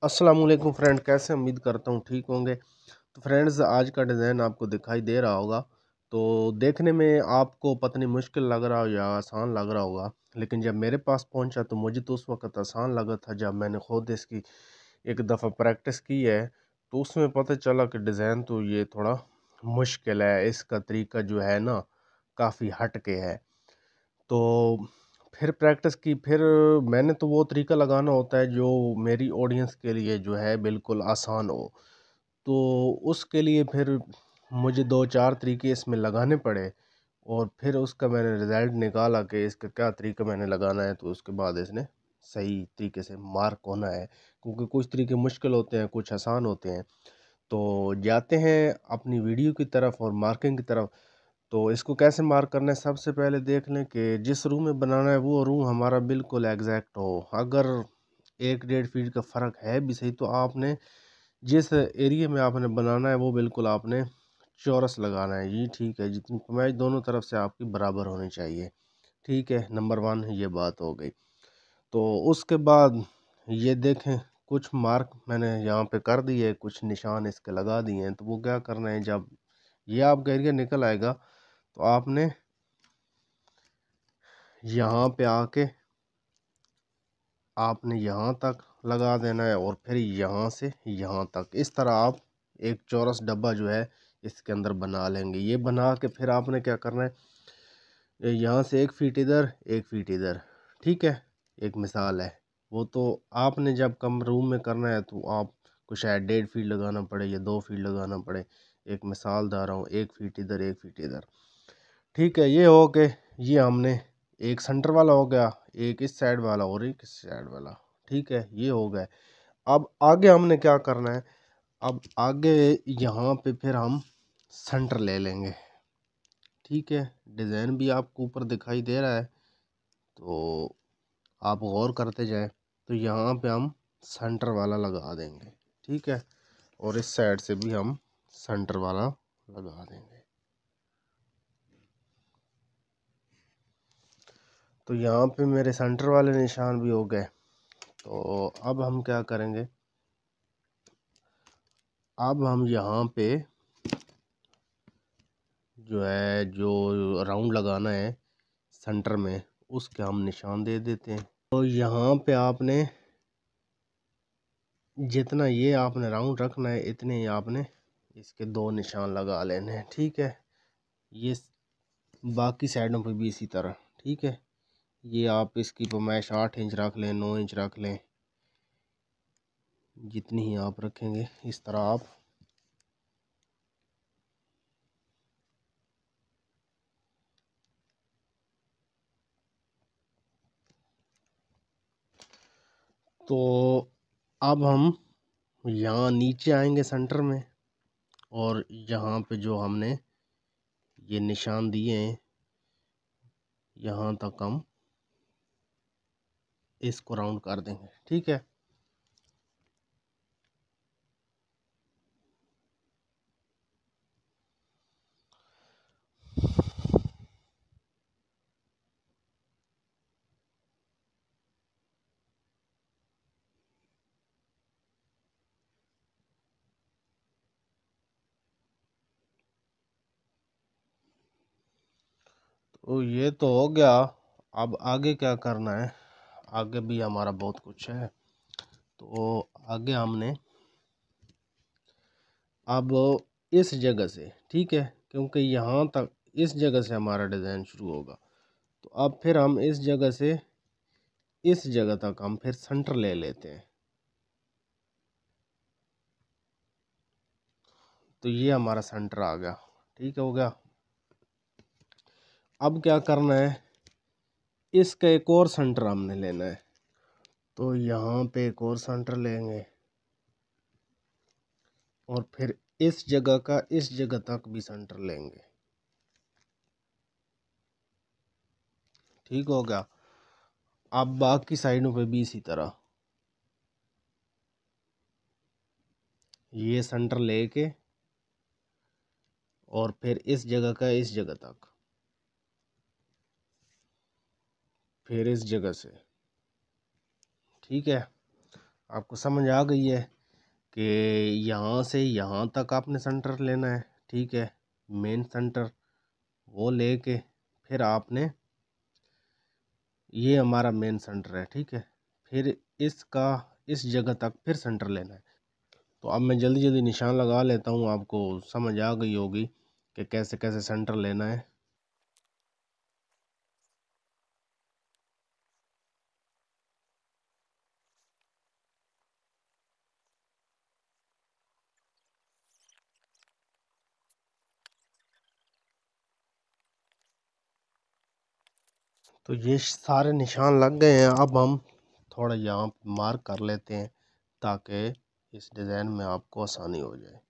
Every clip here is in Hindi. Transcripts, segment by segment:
अस्सलामुअलैकुम फ्रेंड, कैसे उम्मीद करता हूँ ठीक होंगे। तो फ्रेंड्स, आज का डिज़ाइन आपको दिखाई दे रहा होगा। तो देखने में आपको पता नहीं मुश्किल लग रहा हो या आसान लग रहा होगा, लेकिन जब मेरे पास पहुंचा तो मुझे तो उस वक्त आसान लगा था। जब मैंने खुद इसकी एक दफ़ा प्रैक्टिस की है तो उसमें पता चला कि डिज़ाइन तो ये थोड़ा मुश्किल है। इसका तरीका जो है ना, काफ़ी हट के है। तो फिर प्रैक्टिस की, फिर मैंने तो वो तरीका लगाना होता है जो मेरी ऑडियंस के लिए जो है बिल्कुल आसान हो। तो उसके लिए फिर मुझे 2-4 तरीके इसमें लगाने पड़े और फिर उसका मैंने रिज़ल्ट निकाला कि इसका क्या तरीका मैंने लगाना है। तो उसके बाद इसने सही तरीके से मार्क होना है, क्योंकि कुछ तरीके मुश्किल होते हैं, कुछ आसान होते हैं। तो जाते हैं अपनी वीडियो की तरफ और मार्किंग की तरफ। तो इसको कैसे मार्क करना है, सबसे पहले देख लें कि जिस रूम में बनाना है वो रूम हमारा बिल्कुल एग्जैक्ट हो। अगर 1-1.5 फीट का फ़र्क है भी सही, तो आपने जिस एरिया में आपने बनाना है वो बिल्कुल आपने चौरस लगाना है। ये ठीक है, जितनी पैमाइश दोनों तरफ से आपकी बराबर होनी चाहिए। ठीक है, नंबर 1 ये बात हो गई। तो उसके बाद ये देखें, कुछ मार्क मैंने यहाँ पे कर दिए, कुछ निशान इसके लगा दिए हैं। तो वो क्या करना है, जब ये आपका एरिया निकल आएगा तो आपने यहाँ पे आके आपने यहाँ तक लगा देना है और फिर यहाँ से यहाँ तक इस तरह आप एक चौरस डब्बा जो है इसके अंदर बना लेंगे। ये बना के फिर आपने क्या करना है, यहाँ से 1 फीट इधर 1 फीट इधर। ठीक है, एक मिसाल है। वो तो आपने जब कम रूम में करना है तो आपको शायद 1.5 फीट लगाना पड़े या 2 फीट लगाना पड़े। एक मिसाल दे रहा हूँ, 1 फीट इधर 1 फीट इधर। ठीक है, ये हो के ये हमने एक सेंटर वाला हो गया, एक इस साइड वाला और एक इस साइड वाला। ठीक है, ये हो गए। अब आगे हमने क्या करना है, अब आगे यहाँ पे फिर हम सेंटर ले लेंगे। ठीक है, डिज़ाइन भी आपको ऊपर दिखाई दे रहा है, तो आप गौर करते जाएं। तो यहाँ पे हम सेंटर वाला लगा देंगे। ठीक है, और इस साइड से भी हम सेंटर वाला लगा देंगे। तो यहाँ पे मेरे सेंटर वाले निशान भी हो गए। तो अब हम क्या करेंगे, अब हम यहाँ पे जो है जो राउंड लगाना है सेंटर में, उसके हम निशान दे देते हैं। तो यहाँ पे आपने जितना ये आपने राउंड रखना है इतने ही आपने इसके 2 निशान लगा लेने हैं। ठीक है, ये बाकी साइडों पे भी इसी तरह। ठीक है, ये आप इसकी पैमाइश 8 इंच रख लें, 9 इंच रख लें, जितनी ही आप रखेंगे इस तरह आप तो अब हम यहाँ नीचे आएंगे सेंटर में, और यहाँ पे जो हमने ये निशान दिए हैं यहाँ तक हम इसको राउंड कर देंगे। ठीक है, तो ये तो हो गया। अब आगे क्या करना है, आगे भी हमारा बहुत कुछ है। तो आगे हमने अब इस जगह से, ठीक है, क्योंकि यहाँ तक इस जगह से हमारा डिज़ाइन शुरू होगा, तो अब फिर हम इस जगह से इस जगह तक हम फिर सेंटर ले लेते हैं। तो ये हमारा सेंटर आ गया। ठीक हो गया। अब क्या करना है, इसका एक और सेंटर हमने लेना है। तो यहाँ पे एक और सेंटर लेंगे और फिर इस जगह का इस जगह तक भी सेंटर लेंगे। ठीक हो गया। अब बाकी साइडों पे भी इसी तरह ये सेंटर लेके और फिर इस जगह का इस जगह तक, फिर इस जगह से। ठीक है, आपको समझ आ गई है कि यहाँ से यहाँ तक आपने सेंटर लेना है, ठीक है, मेन सेंटर वो लेके फिर आपने, ये हमारा मेन सेंटर है, ठीक है, फिर इसका इस जगह तक फिर सेंटर लेना है। तो अब मैं जल्दी जल्दी निशान लगा लेता हूँ, आपको समझ आ गई होगी कि कैसे कैसे सेंटर लेना है। तो ये सारे निशान लग गए हैं। अब हम थोड़ा यहाँ मार्क कर लेते हैं ताकि इस डिज़ाइन में आपको आसानी हो जाए।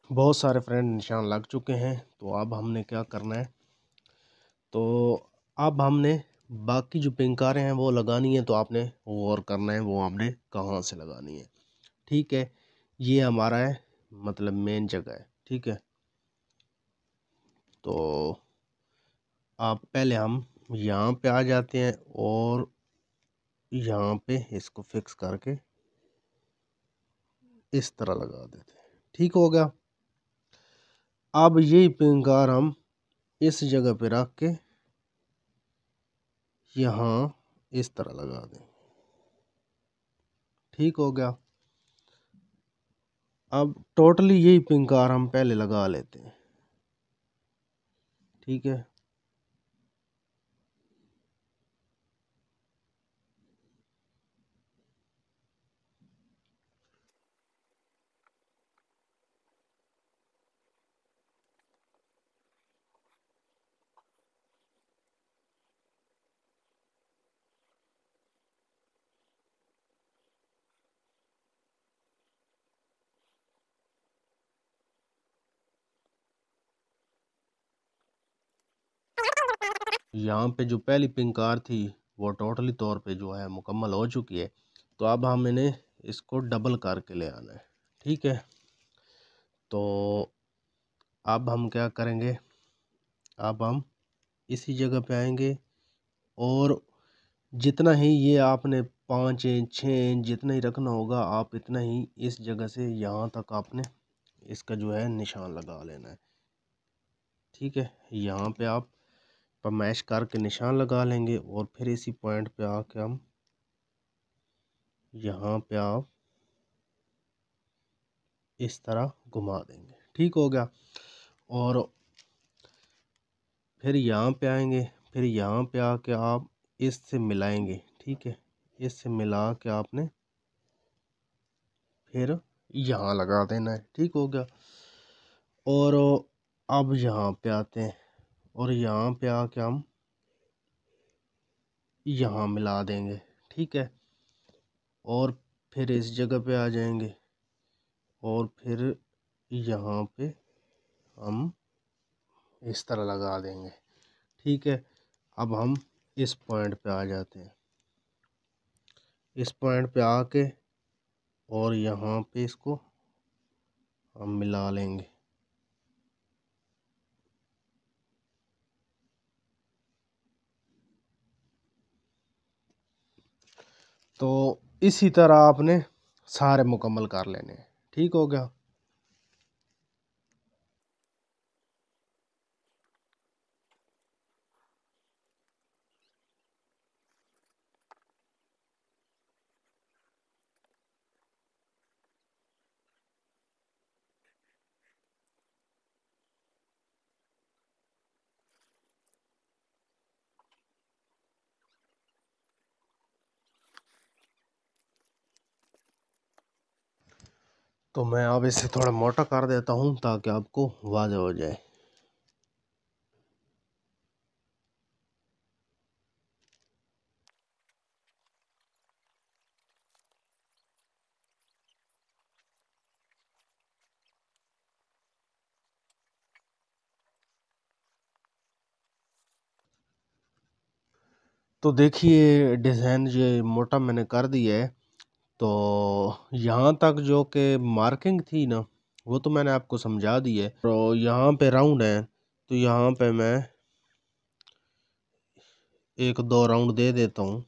बहुत सारे फ्रेंड निशान लग चुके हैं। तो अब हमने क्या करना है, तो अब हमने बाकी जो पिंकारें हैं वो लगानी है। तो आपने गौर करना है वो हमने कहाँ से लगानी है, ठीक है। ये हमारा है मतलब मेन जगह है, ठीक है। तो आप पहले हम यहाँ पे आ जाते हैं और यहाँ पे इसको फिक्स करके इस तरह लगा देते हैं, ठीक हो गया। अब यही पिंकार हम इस जगह पे रख के यहाँ इस तरह लगा दें, ठीक हो गया। अब टोटली यही पिंकार हम पहले लगा लेते हैं, ठीक है। यहाँ पे जो पहली पिंकार थी वो टोटली तौर पे जो है मुकम्मल हो चुकी है। तो अब हम इन्हें इसको डबल करके ले आना है, ठीक है। तो अब हम क्या करेंगे, अब हम इसी जगह पे आएंगे और जितना ही ये आपने 5 इंच 6 इंच जितना ही रखना होगा, आप इतना ही इस जगह से यहाँ तक आपने इसका जो है निशान लगा लेना है, ठीक है। यहाँ पे आप मैश करके निशान लगा लेंगे और फिर इसी पॉइंट पे आके हम यहाँ पे आप इस तरह घुमा देंगे, ठीक हो गया। और फिर यहाँ पे आएंगे, फिर यहाँ पे आके आप इससे मिलाएंगे, ठीक है। इससे मिला के आपने फिर यहाँ लगा देना है, ठीक हो गया। और अब यहाँ पे आते हैं और यहाँ पे आके हम यहाँ मिला देंगे, ठीक है। और फिर इस जगह पे आ जाएंगे और फिर यहाँ पे हम इस तरह लगा देंगे, ठीक है। अब हम इस पॉइंट पे आ जाते हैं, इस पॉइंट पे आके और यहाँ पे इसको हम मिला लेंगे। तो इसी तरह आपने सारे मुकम्मल कर लेने हैं, ठीक हो गया। तो मैं अब इसे थोड़ा मोटा कर देता हूँ ताकि आपको वाज़ेह हो जाए। तो देखिए डिज़ाइन ये मोटा मैंने कर दिया है। तो यहाँ तक जो कि मार्किंग थी ना, वो तो मैंने आपको समझा दी है। तो यहाँ पे राउंड है, तो यहाँ पे मैं एक दो राउंड दे देता हूँ।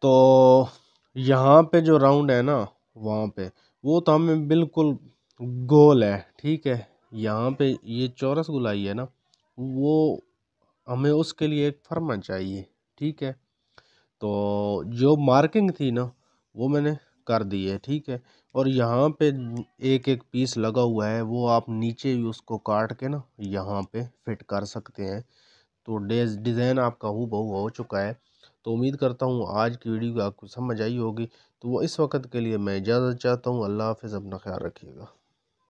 तो यहाँ पे जो राउंड है ना, वहाँ पे वो तो हमें बिल्कुल गोल है, ठीक है। यहाँ पे ये चौरस गोलाई है ना, वो हमें उसके लिए एक फर्मा चाहिए, ठीक है। तो जो मार्किंग थी ना, वो मैंने कर दी है, ठीक है। और यहाँ पे एक एक पीस लगा हुआ है, वो आप नीचे भी उसको काट के ना यहाँ पे फिट कर सकते हैं। तो डिज़ाइन आपका हूबहू हो चुका है। तो उम्मीद करता हूँ आज की वीडियो आपको समझ आई होगी। तो वो इस वक्त के लिए मैं इजाज़त चाहता हूँ। अल्लाह हाफ़िज़, अपना ख्याल रखिएगा।